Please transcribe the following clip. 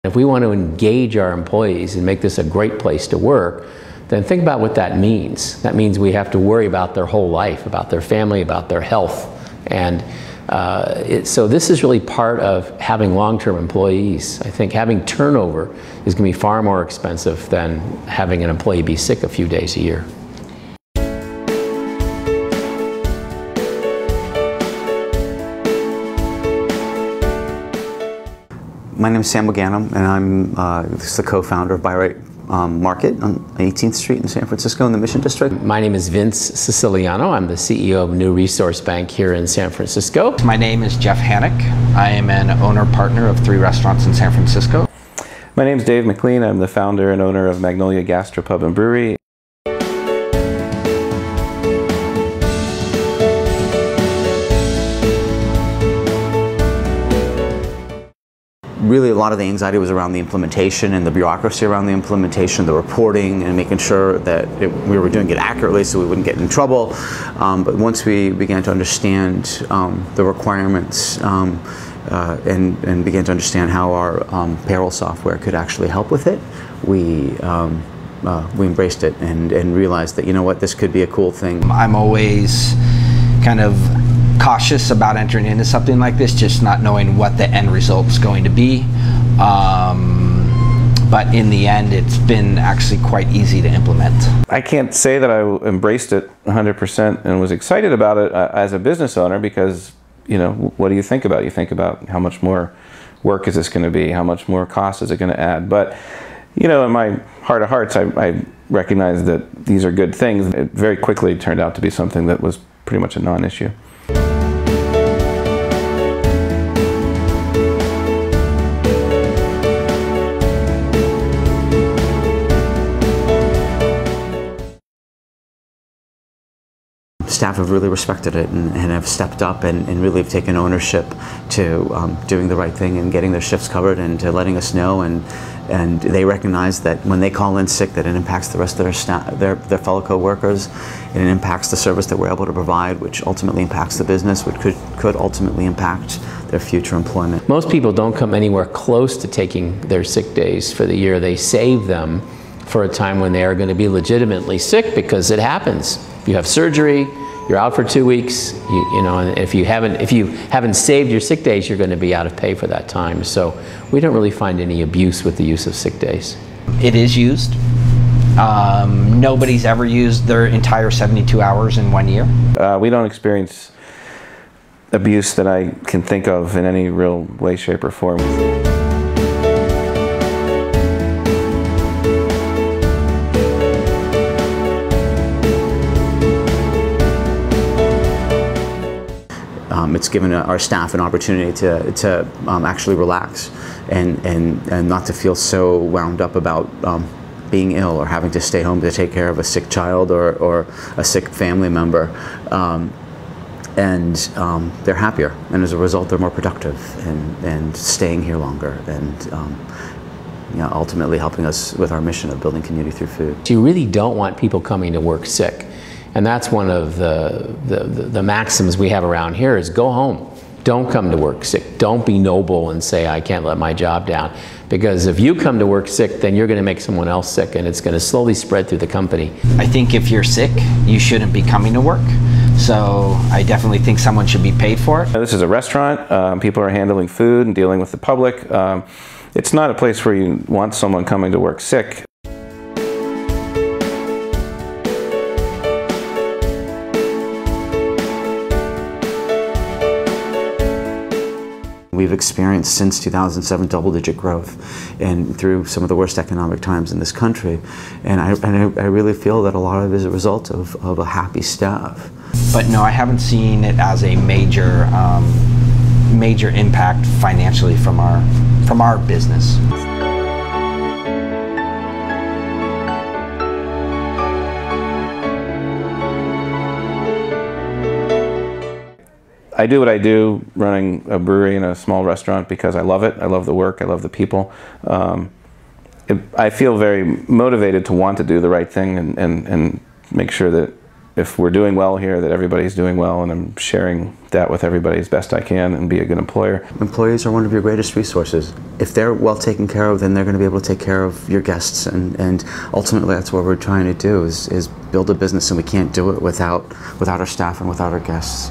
If we want to engage our employees and make this a great place to work, then think about what that means. That means we have to worry about their whole life, about their family, about their health. And so this is really part of having long-term employees. I think having turnover is going to be far more expensive than having an employee be sick a few days a year. My name is Sam Mogannam, and I'm the co-founder of Bi-Rite Market on 18th Street in San Francisco in the Mission District. My name is Vince Siciliano. I'm the CEO of New Resource Bank here in San Francisco. My name is Jeff Hannock. I am an owner-partner of 3 restaurants in San Francisco. My name is Dave McLean. I'm the founder and owner of Magnolia Gastropub and Brewery. Really, a lot of the anxiety was around the implementation and the bureaucracy around the implementation, the reporting, and making sure that we were doing it accurately so we wouldn't get in trouble. But once we began to understand the requirements and began to understand how our payroll software could actually help with it, we embraced it and realized that, you know what, this could be a cool thing. I'm always kind of cautious about entering into something like this, just not knowing what the end result's going to be. But in the end, it's been actually quite easy to implement. I can't say that I embraced it 100% and was excited about it as a business owner, because, you know, what do you think about? You think about how much more work is this going to be? How much more cost is it going to add? But, you know, in my heart of hearts, I recognize that these are good things. It very quickly turned out to be something that was pretty much a non-issue. Staff have really respected it and have stepped up and really have taken ownership to doing the right thing and getting their shifts covered and to letting us know. And they recognize that when they call in sick, that it impacts the rest of their staff, their fellow co-workers, and it impacts the service that we're able to provide, which ultimately impacts the business, which could ultimately impact their future employment. Most people don't come anywhere close to taking their sick days for the year. They save them for a time when they are going to be legitimately sick, because it happens. You have surgery, you're out for 2 weeks, you know, and if you haven't saved your sick days, you're going to be out of pay for that time. So we don't really find any abuse with the use of sick days. It is used. Nobody's ever used their entire 72 hours in 1 year. We don't experience abuse that I can think of in any real way, shape, or form. It's given our staff an opportunity to actually relax and not to feel so wound up about being ill or having to stay home to take care of a sick child or a sick family member. And they're happier, and as a result they're more productive and staying here longer, and you know, ultimately helping us with our mission of building community through food. You really don't want people coming to work sick. And that's one of the maxims we have around here is go home. Don't come to work sick. Don't be noble and say, I can't let my job down. Because if you come to work sick, then you're going to make someone else sick, and it's going to slowly spread through the company. I think if you're sick, you shouldn't be coming to work. So I definitely think someone should be paid for it. This is a restaurant. People are handling food and dealing with the public. It's not a place where you want someone coming to work sick. We've experienced since 2007 double-digit growth, and through some of the worst economic times in this country. And I really feel that a lot of it is a result of a happy staff. But no, I haven't seen it as a major impact financially from our business. I do what I do running a brewery and a small restaurant because I love it. I love the work. I love the people. I feel very motivated to want to do the right thing and make sure that if we're doing well here, that everybody's doing well, and I'm sharing that with everybody as best I can and be a good employer. Employees are one of your greatest resources. If they're well taken care of, then they're going to be able to take care of your guests, and ultimately that's what we're trying to do is build a business, and we can't do it without our staff and without our guests.